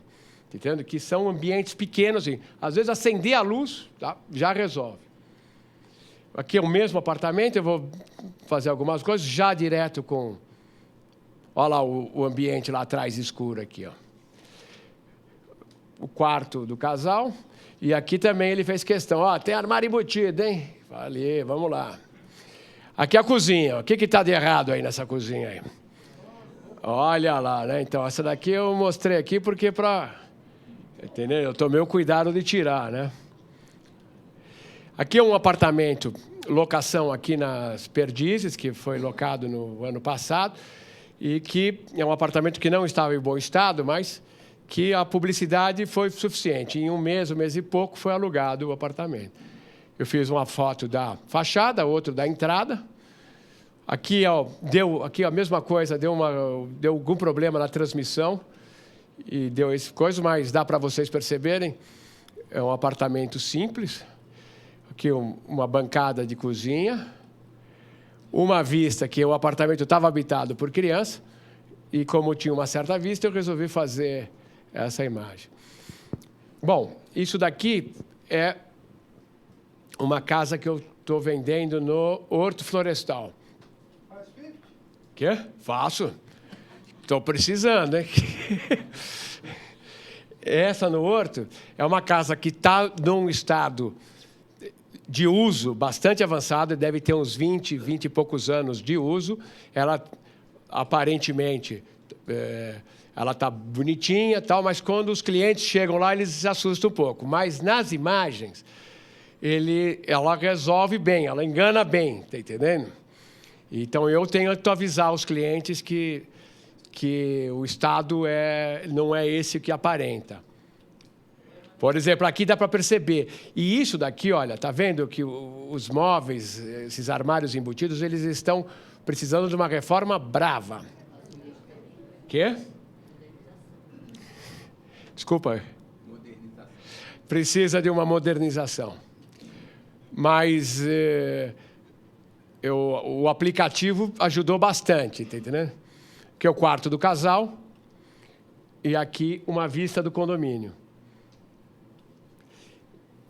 Entendeu? Que são ambientes pequenos. Assim. Às vezes, acender a luz tá? Já resolve. Aqui é o mesmo apartamento. Eu vou fazer algumas coisas já direto com... Olha lá o ambiente lá atrás escuro aqui. Ó. O quarto do casal. E aqui também ele fez questão. Ó, tem armário embutido, hein? Falei, vamos lá. Aqui é a cozinha. O que está de errado aí nessa cozinha aí? Olha lá, né? Então, essa daqui eu mostrei aqui porque para... Entendeu? Eu tomei o cuidado de tirar, né? Aqui é um apartamento, locação aqui nas Perdizes, que foi locado no ano passado, e que é um apartamento que não estava em bom estado, mas que a publicidade foi suficiente. Em um mês e pouco, foi alugado o apartamento. Eu fiz uma foto da fachada, outra da entrada. Aqui, ó, aqui a mesma coisa, deu algum problema na transmissão e deu esse coisa, mas dá para vocês perceberem. É um apartamento simples. Aqui uma bancada de cozinha. Uma vista que o apartamento estava habitado por criança e como tinha uma certa vista, eu resolvi fazer essa imagem. Bom, isso daqui é uma casa que eu estou vendendo no Horto Florestal. Faz vídeo? Quê? Faço. Estou precisando, hein? Essa no Horto é uma casa que está num estado de uso bastante avançado, deve ter uns 20 e poucos anos de uso. Ela, aparentemente, ela está bonitinha, tal, mas quando os clientes chegam lá, eles se assustam um pouco. Mas nas imagens, ela resolve bem, ela engana bem, está entendendo? Então, eu tenho que avisar os clientes que o estado não é esse que aparenta. Por exemplo, aqui dá para perceber. E isso daqui, olha, está vendo que os móveis, esses armários embutidos, eles estão precisando de uma reforma brava. Quê? Desculpa. Precisa de uma modernização. Mas o aplicativo ajudou bastante, tá entendendo? Que é o quarto do casal e aqui uma vista do condomínio.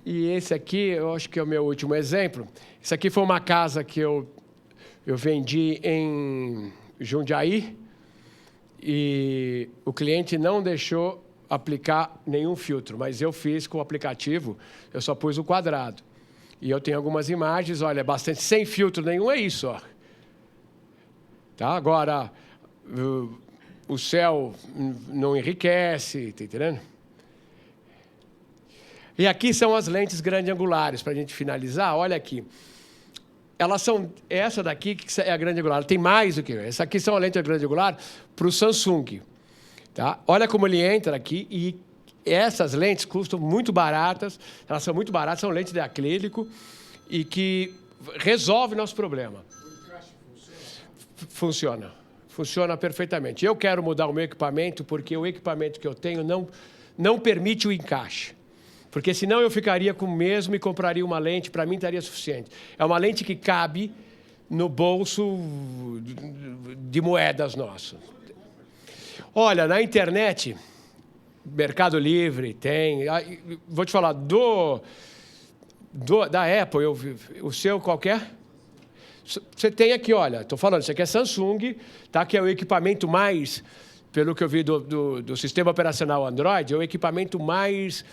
E esse aqui, eu acho que é o meu último exemplo. Esse aqui foi uma casa que eu vendi em Jundiaí e o cliente não deixou aplicar nenhum filtro, mas eu fiz com o aplicativo, eu só pus o quadrado. E eu tenho algumas imagens, olha, bastante, sem filtro nenhum, é isso, ó. Tá? Agora, o céu não enriquece, tá entendendo? E aqui são as lentes grande angulares, para a gente finalizar, olha aqui. Elas são, essa daqui que é a grande angular, tem mais do que essa aqui são a lente grande angular para o Samsung. Tá? Olha como ele entra aqui e essas lentes custam muito baratas, elas são muito baratas, são lentes de acrílico e que resolve nosso problema. O encaixe funciona? Funciona perfeitamente. Eu quero mudar o meu equipamento porque o equipamento que eu tenho não permite o encaixe. Porque senão eu ficaria com o mesmo e compraria uma lente, para mim estaria suficiente. É uma lente que cabe no bolso de moedas nosso. Olha, na internet, Mercado Livre tem... Vou te falar, da Apple, o seu qualquer... Você tem aqui, olha, estou falando, isso aqui é Samsung, tá? Que é o equipamento mais, pelo que eu vi do sistema operacional Android, é o equipamento mais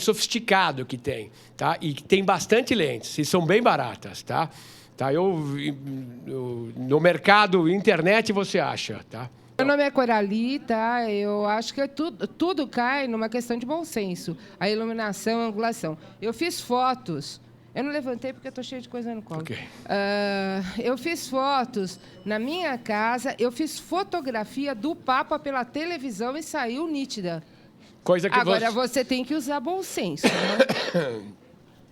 sofisticado que tem, tá? E que tem bastante lentes, e são bem baratas, tá? No mercado internet você acha, tá? Meu nome é Corali, tá? Eu acho que tudo cai numa questão de bom senso. A iluminação, a angulação. Eu fiz fotos. Eu não levantei porque eu estou cheia de coisa no colo. Okay. Eu fiz fotos na minha casa, eu fiz fotografia do Papa pela televisão e saiu nítida. Coisa que agora, você tem que usar bom senso, né?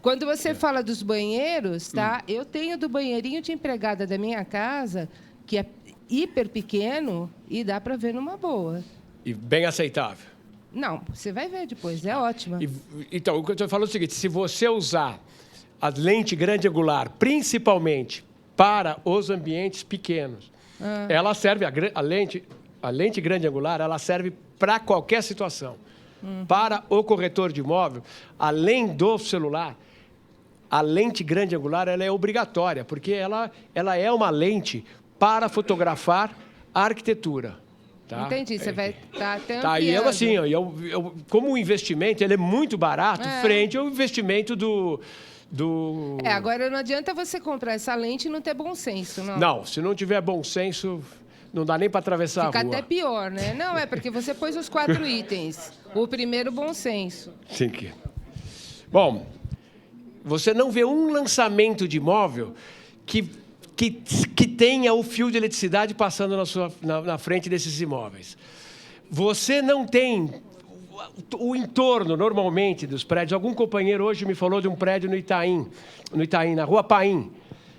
Quando você fala dos banheiros, tá? Eu tenho do banheirinho de empregada da minha casa, que é hiper pequeno e dá para ver numa boa. E bem aceitável. Não, você vai ver depois, é ótima. Então, o que eu estou falando é o seguinte, se você usar a lente grande angular, principalmente para os ambientes pequenos, ela serve, a lente grande angular, ela serve para qualquer situação. Para o corretor de imóvel, além do celular, a lente grande angular ela é obrigatória, porque ela é uma lente para fotografar a arquitetura. Tá? Entendi, você vai estar até tá, e eu, assim, como o investimento ele é muito barato, frente ao investimento do... Agora não adianta você comprar essa lente e não ter bom senso, não. Não, se não tiver bom senso, não dá nem para atravessar a rua. Fica até pior, né? Não, é porque você pôs os 4 itens. O primeiro, bom senso. Sim. Bom, você não vê um lançamento de imóvel que tenha o fio de eletricidade passando na frente desses imóveis. Você não tem o entorno, normalmente, dos prédios. Algum companheiro hoje me falou de um prédio no Itaim, na Rua Paim,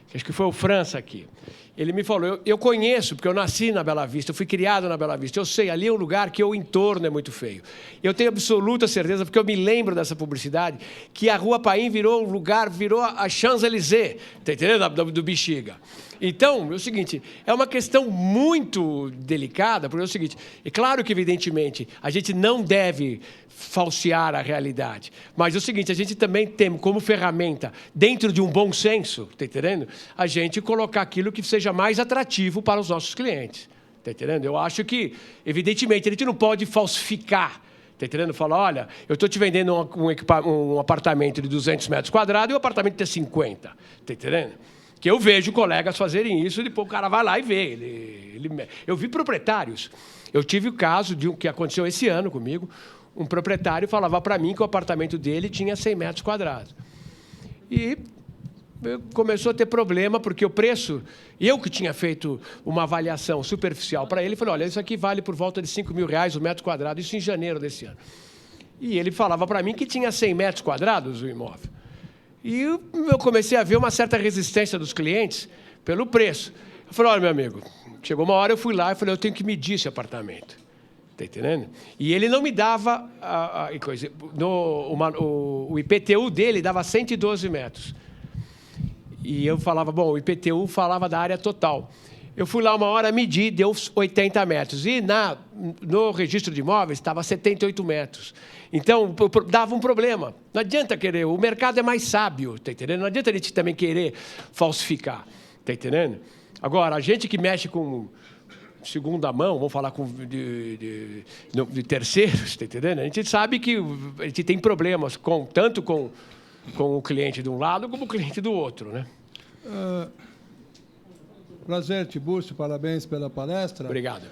que acho que foi o França aqui. Ele me falou, eu conheço, porque eu nasci na Bela Vista, eu fui criado na Bela Vista, eu sei, ali é um lugar que o entorno é muito feio. Eu tenho absoluta certeza, porque eu me lembro dessa publicidade, que a Rua Paim virou um lugar, virou a Champs-Élysées, tá entendendo? Do Bexiga. Então, é o seguinte, é uma questão muito delicada, porque é o seguinte, é claro que, evidentemente, a gente não deve falsear a realidade, mas é o seguinte, a gente também tem como ferramenta, dentro de um bom senso, tá entendendo? A gente colocar aquilo que seja mais atrativo para os nossos clientes, tá entendendo? Eu acho que, evidentemente, a gente não pode falsificar, tá entendendo? Falar, olha, eu estou te vendendo um apartamento de 200 metros quadrados e o apartamento tem 50, tá entendendo? Que eu vejo colegas fazerem isso e depois o cara vai lá e vê. Eu vi proprietários. Eu tive o caso que aconteceu esse ano comigo. Um proprietário falava para mim que o apartamento dele tinha 100 metros quadrados. E começou a ter problema, porque o preço... Eu que tinha feito uma avaliação superficial para ele, falei, olha, isso aqui vale por volta de R$5.000 o metro quadrado, isso em janeiro desse ano. E ele falava para mim que tinha 100 metros quadrados o imóvel. E eu comecei a ver uma certa resistência dos clientes pelo preço. Eu falei, olha, meu amigo, chegou uma hora, eu fui lá e falei, eu tenho que medir esse apartamento. Está entendendo? E ele não me dava coisa. O IPTU dele dava 112 metros. E eu falava, bom, o IPTU falava da área total. Eu fui lá uma hora, medi, deu 80 metros. E no registro de imóveis estava 78 metros. Então, dava um problema. Não adianta querer, o mercado é mais sábio, está entendendo? Não adianta a gente também querer falsificar, está entendendo? Agora, a gente que mexe com segunda mão, vamos falar de terceiros, está entendendo? A gente sabe que a gente tem problemas tanto com o cliente de um lado como o cliente do outro, né? Prazer, Tiburcio, parabéns pela palestra. Obrigado.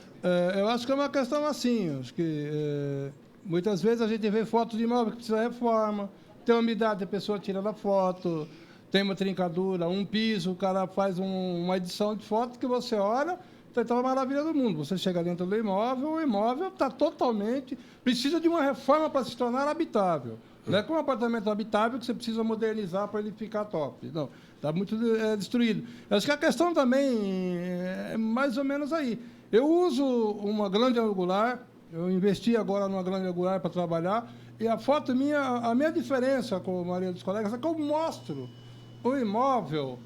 Eu acho que é uma questão assim, acho que muitas vezes a gente vê fotos de imóvel que precisa de reforma, tem umidade, a pessoa tira da foto, tem uma trincadura, um piso, o cara faz uma edição de foto que você olha, está uma maravilha do mundo. Você chega dentro do imóvel, o imóvel está totalmente... Precisa de uma reforma para se tornar habitável. Não é como um apartamento habitável que você precisa modernizar para ele ficar top. Não. Está muito destruído. Acho que a questão também é mais ou menos aí. Eu uso uma grande angular, eu investi agora numa grande angular para trabalhar, e a foto minha, a minha diferença com a maioria dos colegas é que eu mostro o imóvel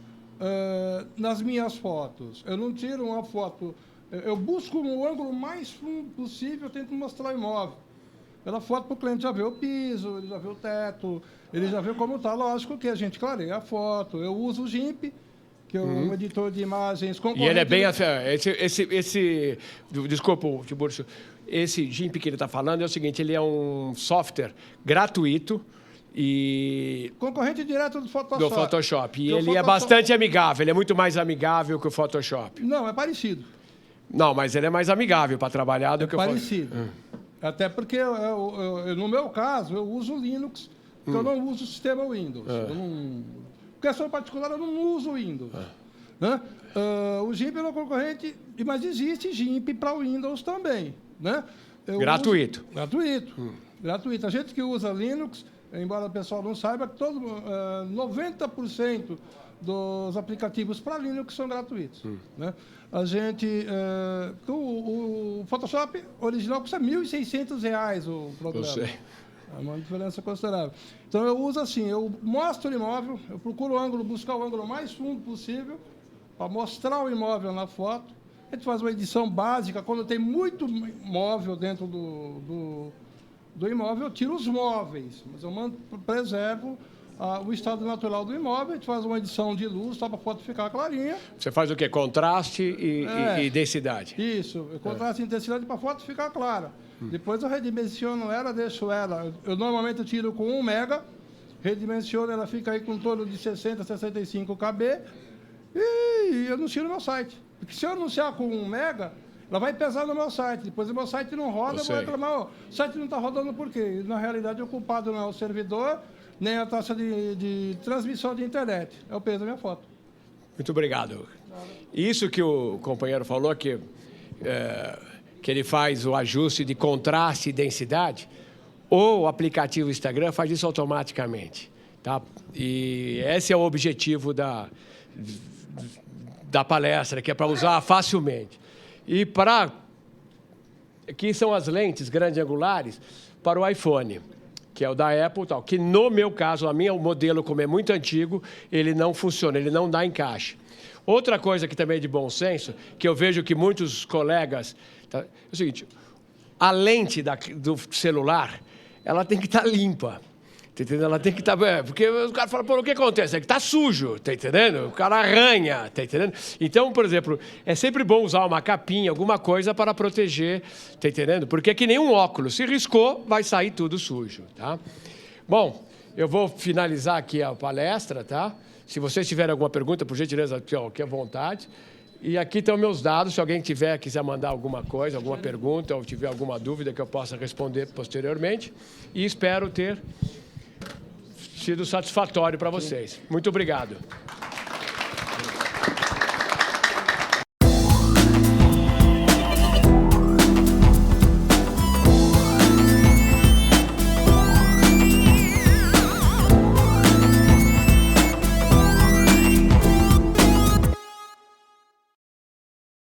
nas minhas fotos. Eu não tiro uma foto, eu busco no ângulo mais fundo possível, eu tento mostrar o imóvel. Pela foto para o cliente já vê o piso, ele já vê o teto, ele já vê como está. Lógico que a gente clareia a foto. Eu uso o GIMP, que é um editor de imagens concorrente. E ele é bem... Desculpa, Tiburcio. Esse GIMP que ele está falando é o seguinte, ele é um software gratuito e... Concorrente direto do Photoshop. Do Photoshop. E ele é bastante amigável, ele é muito mais amigável que o Photoshop. Não, é parecido. Não, mas ele é mais amigável para trabalhar do que o Photoshop. Parecido. Até porque, no meu caso, eu uso o Linux, porque eu não uso o sistema Windows. Por questão particular, eu não uso o Windows. Né? O GIMP é uma concorrente, mas existe GIMP para o Windows também. Né? Gratuito. Gratuito. A gente que usa Linux, embora o pessoal não saiba, 90% dos aplicativos para Linux são gratuitos. Né? A gente... o Photoshop original custa R$ 1.600 o programa. Eu sei. É uma diferença considerável. Então, eu uso assim, eu mostro o imóvel, eu procuro o ângulo, buscar o ângulo mais fundo possível para mostrar o imóvel na foto. A gente faz uma edição básica, quando tem muito móvel dentro do imóvel, eu tiro os móveis, mas eu preservo o estado natural do imóvel, a gente faz uma edição de luz, só para a foto ficar clarinha. Você faz o quê? Contraste e densidade. Isso, contraste e intensidade para a foto ficar clara. Depois eu redimensiono ela, deixo ela... Eu normalmente tiro com 1 mega, redimensiono, ela fica aí com em torno de 60, 65 KB, e eu anunciei no meu site. Porque se eu anunciar com 1 mega, ela vai pesar no meu site. Depois o meu site não roda, eu vou reclamar, o site não está rodando por quê? Na realidade, o culpado não é o servidor, nem a taxa de transmissão de internet. É o peso da minha foto. Muito obrigado. Isso que o companheiro falou, que ele faz o ajuste de contraste e densidade, o aplicativo Instagram faz isso automaticamente. Tá? E esse é o objetivo da palestra, que é para usar facilmente. E aqui são as lentes grandes angulares para o iPhone, que é o da Apple, tal, que no meu caso, o modelo, como é muito antigo, ele não funciona, ele não dá encaixe. Outra coisa que também é de bom senso, que eu vejo que muitos colegas... Tá, é o seguinte, a lente do celular, ela tem que estar limpa. Tá entendendo? Ela tem que estar... porque os caras falam, pô, o que acontece? É que está sujo, tá entendendo? O cara arranha, tá entendendo? Então, por exemplo, é sempre bom usar uma capinha, alguma coisa para proteger, tá entendendo? Porque é que nem um óculos. Se riscou, vai sair tudo sujo, tá? Bom, eu vou finalizar aqui a palestra, tá? Se vocês tiverem alguma pergunta, por gentileza, aqui à vontade. E aqui estão meus dados, se alguém quiser mandar alguma coisa, alguma pergunta, ou tiver alguma dúvida que eu possa responder posteriormente. E espero ter sido satisfatório para vocês. Muito obrigado.